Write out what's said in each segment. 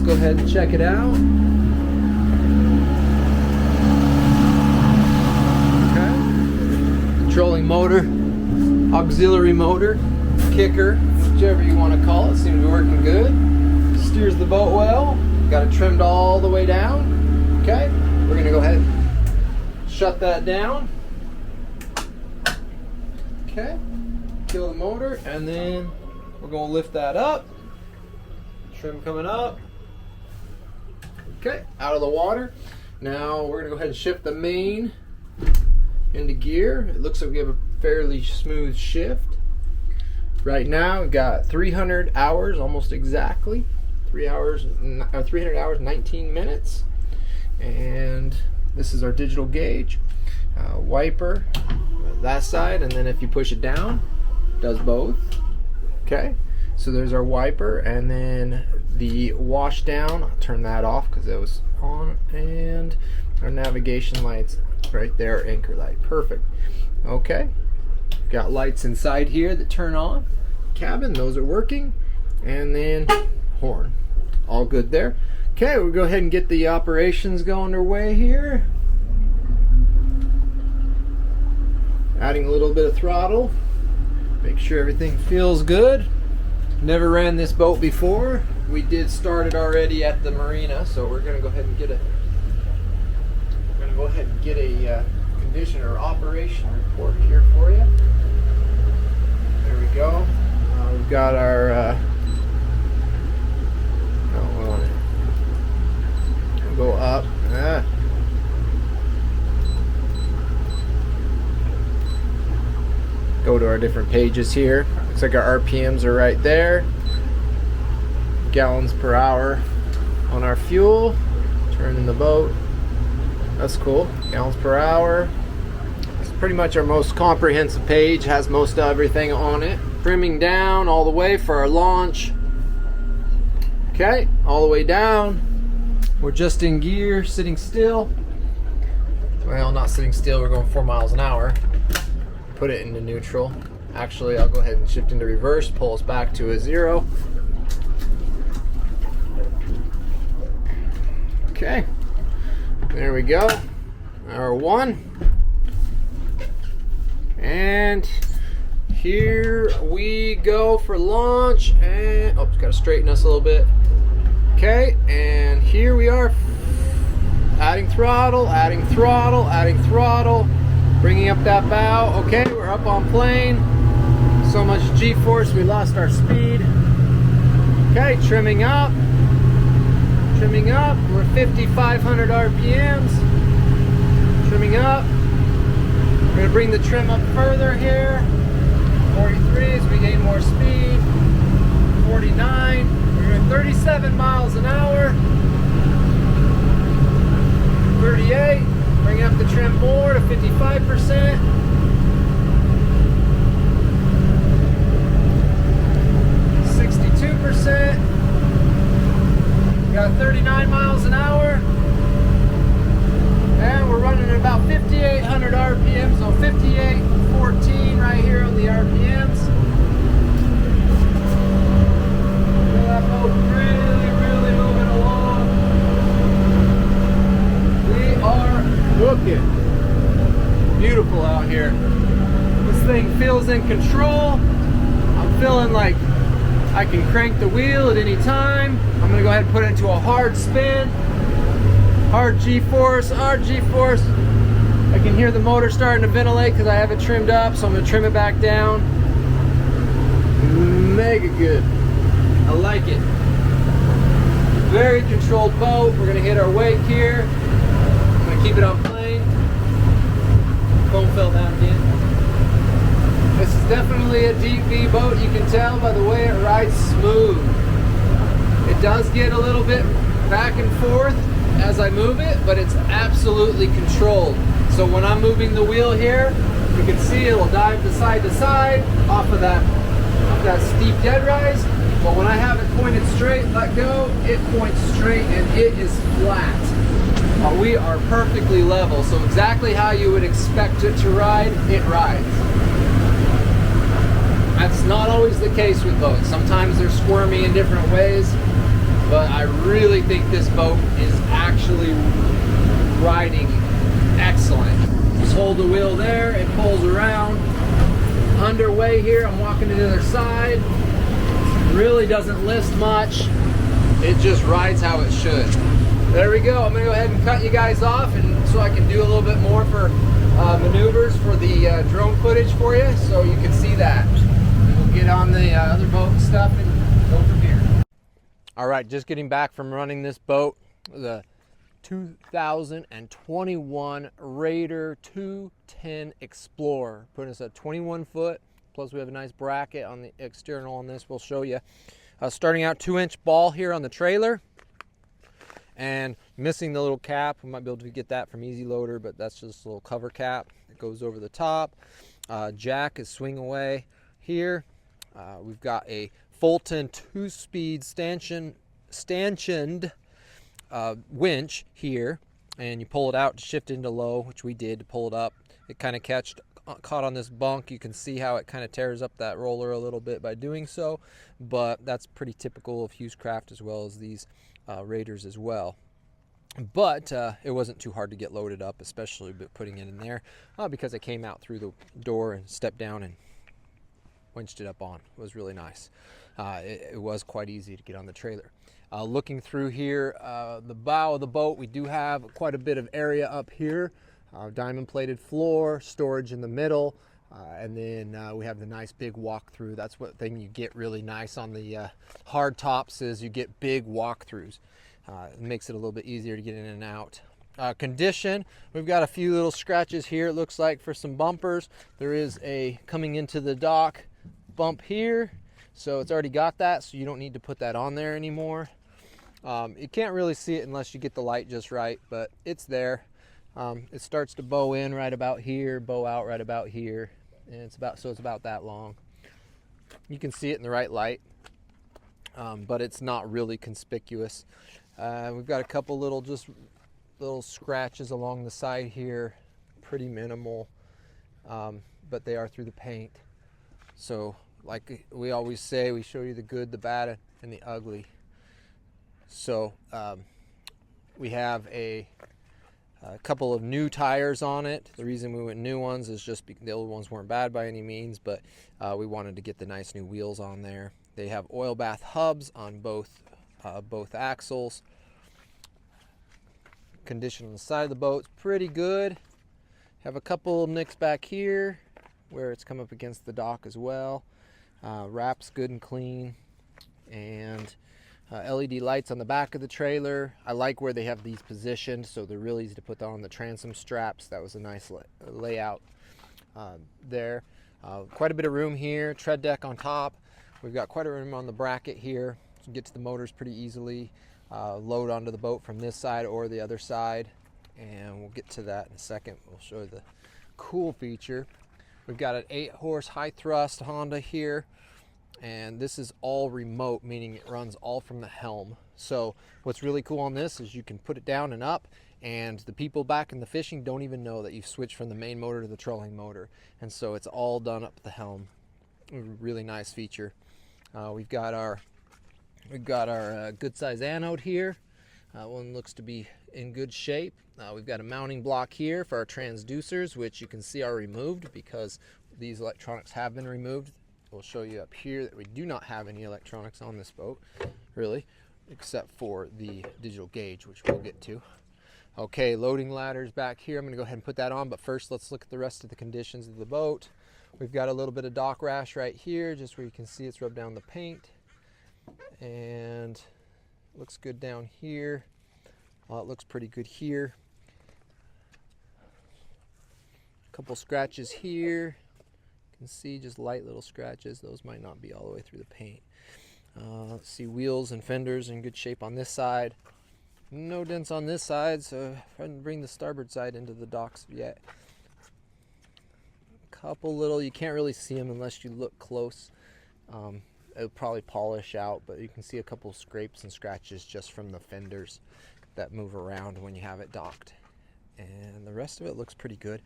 let's go ahead and check it out. Okay. Controlling motor, auxiliary motor, kicker, whichever you want to call it, seems to be working good. Steers the boat well. Got it trimmed all the way down. Okay, we're going to go ahead and shut that down. Okay, kill the motor, and then we're going to lift that up. Trim coming up. Okay, out of the water. Now we're going to go ahead and shift the main into gear. It looks like we have a fairly smooth shift. Right now we've got 300 hours, almost exactly. 300 hours, 19 minutes. And this is our digital gauge. Wiper, that side, and then if you push it down, it does both. Okay, so there's our wiper, and then the wash down, I'll turn that off because it was on, and our navigation lights right there, anchor light, perfect. Okay, got lights inside here that turn on, cabin, those are working, and then horn, all good there. Okay, we'll go ahead and get the operations going underway here. Adding a little bit of throttle, make sure everything feels good. Never ran this boat before. We did start it already at the marina, so we're going to go ahead and get a condition or operation report here for you. There we go. We've got our we'll go up. Go to our different pages here. Looks like our RPMs are right there. Gallons per hour on our fuel. Turning the boat. That's cool. Gallons per hour. It's pretty much our most comprehensive page. Has most of everything on it. Trimming down all the way for our launch. Okay, all the way down. We're just in gear, sitting still. Well, not sitting still, we're going 4 miles an hour. Put it into neutral. Actually, I'll go ahead and shift into reverse, pull us back to a 0. Okay, there we go. Our 1. And here we go for launch. And oh, gotta straighten us a little bit. Okay, and here we are. Adding throttle, adding throttle, adding throttle. Bringing up that bow. Okay, we're up on plane. So much G-force, we lost our speed. Okay, trimming up. Trimming up. We're 5,500 RPMs. Trimming up. We're going to bring the trim up further here. 43 as we gain more speed. 49. We're doing 37 miles an hour. 38. Bring up the trim more to 55%. 62%. We got 39 miles an hour. And we're running at about 5,800 RPM, so 58.14 right here on the RPMs. Feel that boat really moving along. We are looking beautiful out here. This thing feels in control. I'm feeling like I can crank the wheel at any time. I'm gonna go ahead and put it into a hard spin. Hard G-force, hard G-force. I can hear the motor starting to ventilate because I have it trimmed up, so I'm gonna trim it back down. Mega good. I like it. Very controlled boat. We're gonna hit our wake here. I'm gonna keep it on plane. Phone fell down again. This is definitely a deep V boat. You can tell by the way it rides smooth. It does get a little bit back and forth as I move it, but it's absolutely controlled. So when I'm moving the wheel here, you can see it'll dive to side off of that steep dead rise. But when I have it pointed straight, let go, it points straight and it is flat. We are perfectly level, so exactly how you would expect it to ride, it rides. That's not always the case with boats. Sometimes they're squirmy in different ways. but I really think this boat is actually riding excellent. Just hold the wheel there, it pulls around. Underway here, I'm walking to the other side. Really doesn't list much. It just rides how it should. There we go. I'm gonna go ahead and cut you guys off, and so I can do a little bit more for maneuvers for the drone footage for you, so you can see that. And we'll get on the other boat and stuff and go from here. All right, just getting back from running this boat, the 2021 Raider 210 Explorer, putting us at 21 foot. Plus we have a nice bracket on the external on this. We'll show you. Starting out 2-inch ball here on the trailer, and missing the little cap. We might be able to get that from Easy Loader, but that's just a little cover cap that goes over the top. Jack is swing away here. We've got a Fulton 2-speed stanchioned winch here, and you pull it out to shift into low, which we did to pull it up. It kind of caught on this bunk. You can see how it kind of tears up that roller a little bit by doing so, but that's pretty typical of Hughes Craft as well as these Raiders as well. But it wasn't too hard to get loaded up, especially putting it in there, because it came out through the door and stepped down and winched it up on. It was really nice. It was quite easy to get on the trailer. Looking through here, the bow of the boat, we do have quite a bit of area up here. Diamond plated floor, storage in the middle, and then we have the nice big walk-through. That's what thing you get really nice on the hard tops is you get big walk-throughs. It makes it a little bit easier to get in and out. Condition, we've got a few little scratches here, it looks like, for some bumpers. There is a coming into the dock bump here, so it's already got that, so you don't need to put that on there anymore. You can't really see it unless you get the light just right, but it's there. It starts to bow in right about here, bow out right about here, and it's about that long. You can see it in the right light, but it's not really conspicuous. We've got a couple little scratches along the side here, pretty minimal, but they are through the paint. So like we always say, we show you the good, the bad, and the ugly. So we have a couple of new tires on it. The reason we went new ones is just because the old ones weren't bad by any means, but we wanted to get the nice new wheels on there. They have oil bath hubs on both axles. Condition on the side of the boat's pretty good. Have a couple nicks back here where it's come up against the dock as well. Wraps good and clean, and LED lights on the back of the trailer. I like where they have these positioned, so they're really easy to put on the transom straps. That was a nice layout there. Quite a bit of room here. Tread deck on top. We've got quite a room on the bracket here. You can get to the motors pretty easily. Load onto the boat from this side or the other side, and we'll get to that in a second. We'll show you the cool feature. We've got an 8-horse high thrust Honda here, and this is all remote, meaning it runs all from the helm. So what's really cool on this is you can put it down and up, and the people back in the fishing don't even know that you've switched from the main motor to the trolling motor, and so it's all done up the helm. Really nice feature. We've got our good size anode here. One looks to be in good shape. We've got a mounting block here for our transducers, which you can see are removed because these electronics have been removed. We'll show you up here that we do not have any electronics on this boat, really, except for the digital gauge, which we'll get to. Okay, loading ladders back here. I'm going to go ahead and put that on, but first let's look at the rest of the conditions of the boat. We've got a little bit of dock rash right here, just where you can see it's rubbed down the paint, and it looks good down here. It looks pretty good here. A couple scratches here. You can see just light little scratches. Those might not be all the way through the paint. Let's see, wheels and fenders in good shape on this side. No dents on this side, so I didn't bring the starboard side into the docks yet. Couple little, you can't really see them unless you look close. It'll probably polish out, but you can see a couple scrapes and scratches just from the fenders that move around when you have it docked. And the rest of it looks pretty good.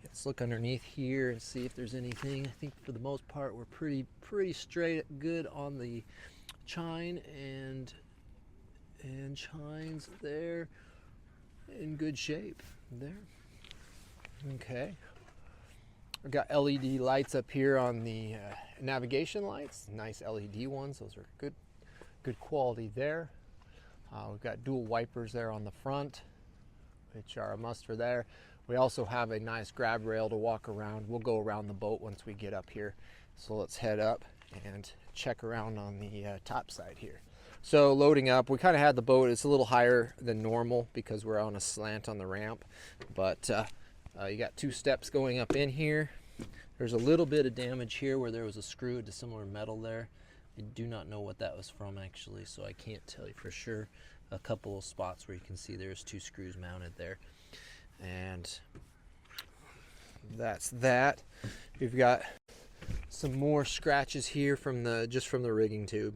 Let's look underneath here and see if there's anything. I think for the most part we're pretty straight good on the chine and and chines there in good shape there. Okay. I've got LED lights up here on the navigation lights, nice LED ones. Those are good quality there. We've got dual wipers there on the front, which are a must for there. We also have a nice grab rail to walk around. We'll go around the boat once we get up here. So let's head up and check around on the top side here. So loading up, we kind of had the boat, it's a little higher than normal because we're on a slant on the ramp, but you got 2 steps going up in here. There's a little bit of damage here where there was a screw to similar metal there. I do not know what that was from actually, so I can't tell you for sure. A couple of spots where you can see there's 2 screws mounted there. And that's that. We've got some more scratches here from just from the rigging tube.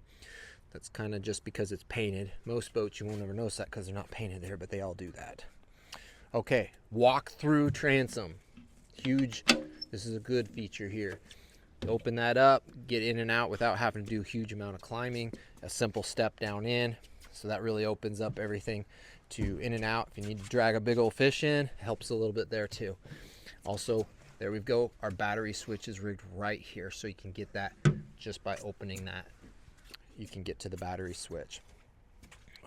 That's kind of just because it's painted. Most boats you won't ever notice that because they're not painted there, but they all do that. Okay, walk through transom. Huge. This is a good feature here. Open that up, get in and out without having to do a huge amount of climbing. A simple step down in. So that really opens up everything to in and out. If you need to drag a big old fish in, helps a little bit there too. Also, there we go. Our battery switch is rigged right here, so you can get that just by opening that. You can get to the battery switch.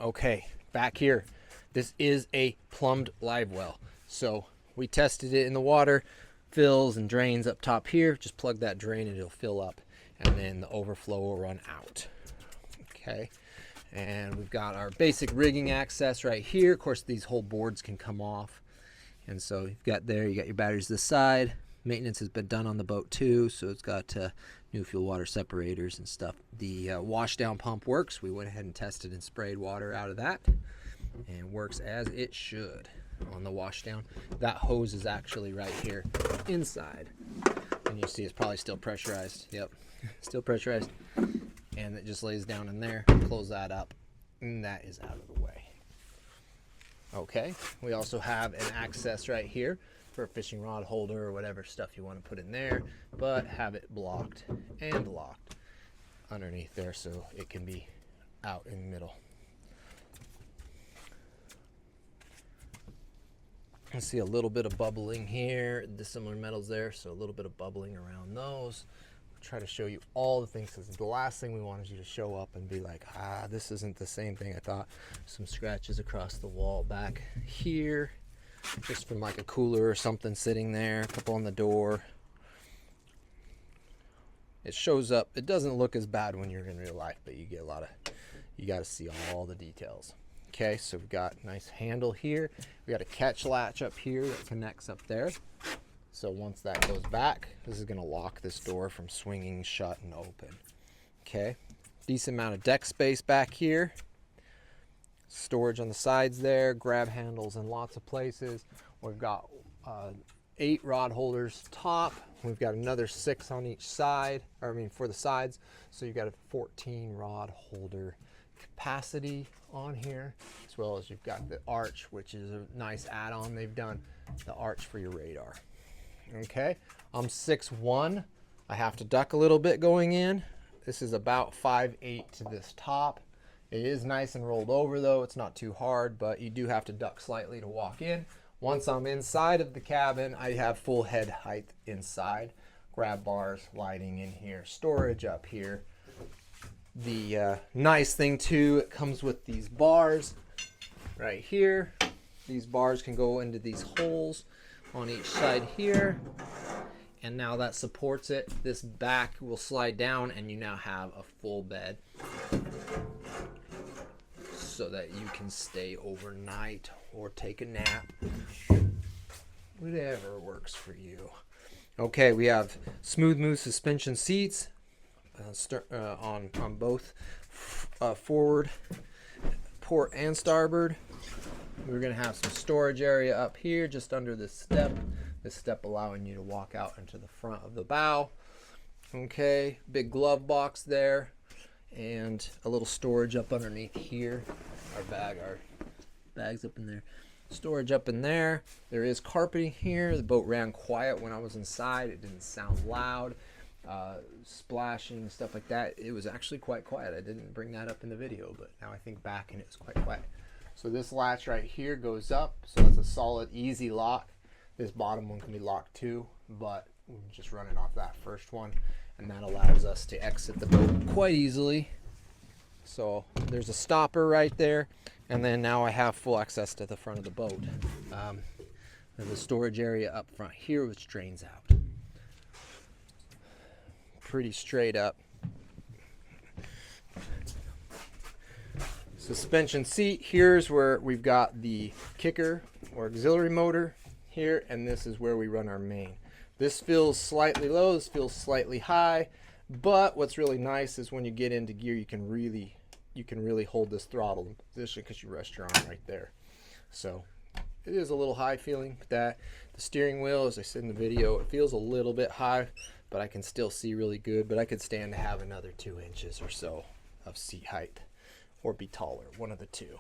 Okay, back here. This is a plumbed live well. So we tested it in the water, fills and drains up top here. Just plug that drain and it'll fill up, and then the overflow will run out. Okay, and we've got our basic rigging access right here. Of course, these whole boards can come off. And so you've got there, you got your batteries this side. Maintenance has been done on the boat too, so it's got new fuel water separators and stuff. The wash down pump works. We went ahead and tested and sprayed water out of that, and works as it should on the wash down. That hose is actually right here inside, and you see it's probably still pressurized. Yep, still pressurized, and it just lays down in there. Close that up, and that is out of the way. Okay, we also have an access right here for a fishing rod holder or whatever stuff you want to put in there, but have it blocked and locked underneath there so it can be out in the middle. I see a little bit of bubbling here, dissimilar metals there, so a little bit of bubbling around those. I'll try to show you all the things, because the last thing we wanted you to show up and be like, this isn't the same thing I thought. Some scratches across the wall back here, just from like a cooler or something sitting there, a couple on the door. It shows up. It doesn't look as bad when you're in real life, but you got to see all the details. Okay, so we've got a nice handle here. We got a catch latch up here that connects up there. So once that goes back, this is going to lock this door from swinging shut and open. Okay, decent amount of deck space back here. Storage on the sides there, grab handles in lots of places. We've got 8 rod holders top. We've got another 6 on each side, for the sides. So you've got a 14 rod holder capacity on here, as well as you've got the arch, which is a nice add-on. They've done the arch for your radar. Okay, I'm 6'1". I have to duck a little bit going in. This is about 5'8" to this top. It is nice and rolled over though. It's not too hard, but you do have to duck slightly to walk in. Once I'm inside of the cabin, I have full head height inside. Grab bars, lighting in here, storage up here. The nice thing too, it comes with these bars right here. These bars can go into these holes on each side here. And now that supports it. This back will slide down and you now have a full bed, so that you can stay overnight or take a nap, whatever works for you. Okay, we have smooth move suspension seats on both forward port and starboard. We're going to have some storage area up here just under this step allowing you to walk out into the front of the bow. Okay, big glove box there, and a little storage up underneath here. Our bags up in there. Storage up in there. There is carpeting here. The boat ran quiet when I was inside. It didn't sound loud. splashing, stuff like that. It was actually quite quiet. I didn't bring that up in the video, but now I think back and it was quite quiet. So this latch right here goes up, so it's a solid, easy lock. This bottom one can be locked too, but we can just run it off that first one, and that allows us to exit the boat quite easily. So there's a stopper right there, and then now I have full access to the front of the boat. There's a storage area up front here which drains out. Pretty straight up. Suspension seat, here's where we've got the kicker or auxiliary motor here, and this is where we run our main. This feels slightly low, this feels slightly high, but what's really nice is when you get into gear, you can really hold this throttle in position because you rest your arm right there. So it is a little high feeling with that. The steering wheel, as I said in the video, it feels a little bit high, but I can still see really good. But I could stand to have another 2 inches or so of seat height, or be taller, one of the two.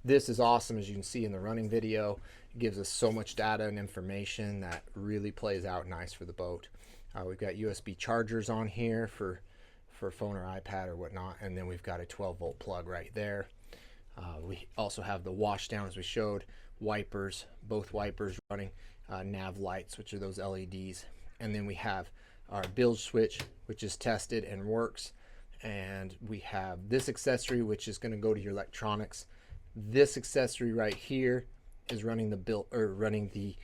This is awesome, as you can see in the running video. It gives us so much data and information that really plays out nice for the boat. We've got USB chargers on here for phone or iPad or whatnot, and then we've got a 12-volt plug right there. We also have the wash down, as we showed, wipers, both wipers running, nav lights, which are those LEDs, and then we have our bilge switch, which is tested and works, and we have this accessory, which is going to go to your electronics. This accessory right here is running the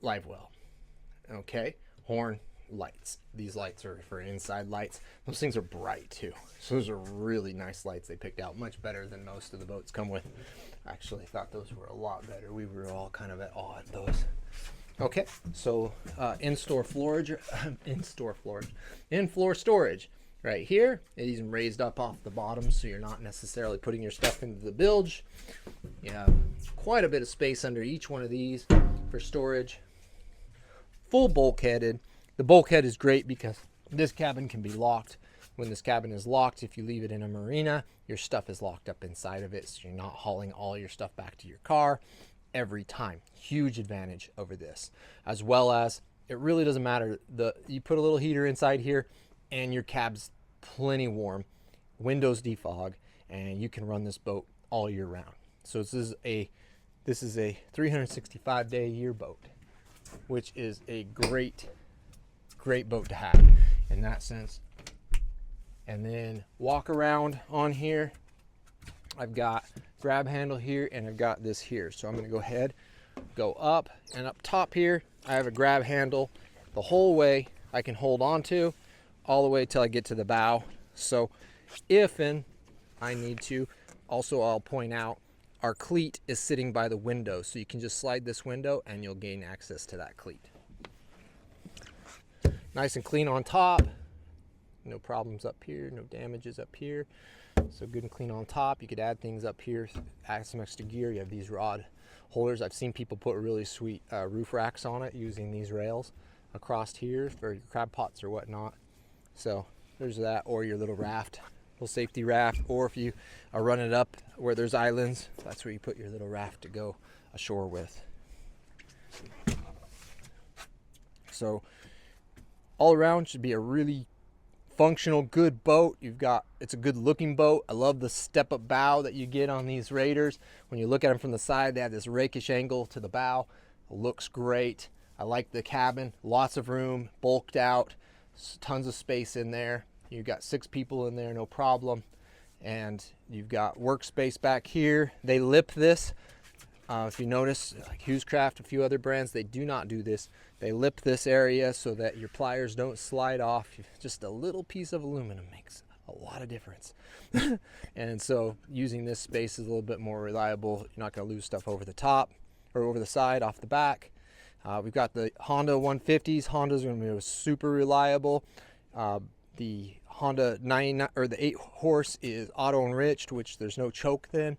live well. Okay, horn, lights. These lights are for inside lights. Those things are bright too, so those are really nice lights they picked out, much better than most of the boats come with. I actually thought those were a lot better. We were all kind of at awe at those. Okay, so in-floor storage right here. It is raised up off the bottom, so you're not necessarily putting your stuff into the bilge. You have quite a bit of space under each one of these for storage. Full bulkheaded. The bulkhead is great because this cabin can be locked. When this cabin is locked, if you leave it in a marina, your stuff is locked up inside of it, so you're not hauling all your stuff back to your car every time. Huge advantage over this. As well as, it really doesn't matter. You put a little heater inside here, and your cab's plenty warm. Windows defog, and you can run this boat all year round. So this is a 365-day a year boat, which is a great boat to have in that sense. And then walk around on here, I've got grab handle here, and I've got this here. So I'm going to go ahead, go up, and up top here I have a grab handle the whole way I can hold on to, all the way till I get to the bow. So if I need to, also I'll point out our cleat is sitting by the window, so you can just slide this window and you'll gain access to that cleat. Nice and clean on top, no problems up here, no damages up here, so good and clean on top. You could add things up here, add some extra gear. You have these rod holders. I've seen people put really sweet roof racks on it using these rails across here for your crab pots or whatnot. So there's that, or your little raft, little safety raft, or if you are running it up where there's islands, that's where you put your little raft to go ashore with. So all around should be a really functional, good boat. It's a good looking boat. I love the step up bow that you get on these Raiders. When you look at them from the side, they have this rakish angle to the bow. It looks great. I like the cabin, lots of room, bulked out, tons of space in there. You've got 6 people in there, no problem. And you've got workspace back here. They lip this. If you notice, like Hughescraft, a few other brands, they do not do this. They lip this area so that your pliers don't slide off. Just a little piece of aluminum makes a lot of difference. And so using this space is a little bit more reliable. You're not going to lose stuff over the top or over the side, off the back. We've got the Honda 150s. Honda's going to be super reliable. The Honda 99 or the 8 horse is auto enriched, which there's no choke then,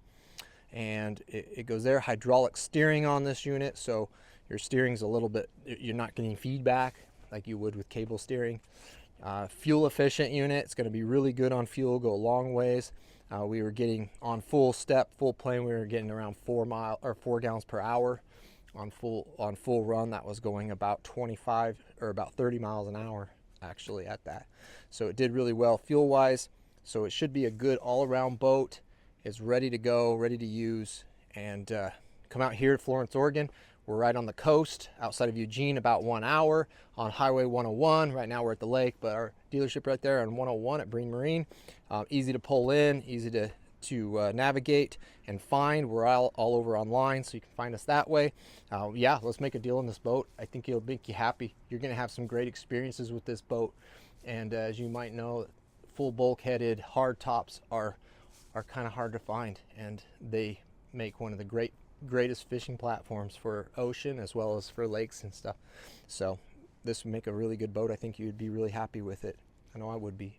and it goes there. Hydraulic steering on this unit, so your steering's a little bit, you're not getting feedback like you would with cable steering. Fuel efficient unit. It's going to be really good on fuel, go a long ways. We were getting on full plane, we were getting around 4 gallons per hour on full run that was going about 25 or about 30 miles an hour actually at that. So it did really well fuel wise. So it should be a good all-around boat. It's ready to go, ready to use. And come out here to Florence, Oregon. We're right on the coast outside of Eugene, about 1 hour on Highway 101. Right now we're at the lake, but our dealership right there on 101 at Breen Marine. Easy to pull in, easy to navigate and find. We're all over online, so you can find us that way. Yeah, let's make a deal on this boat. I think it'll make you happy. You're going to have some great experiences with this boat. And as you might know, full bulkheaded hard tops are kind of hard to find, and they make one of the greatest fishing platforms for ocean as well as for lakes and stuff. So this would make a really good boat. I think you'd be really happy with it. I know I would be.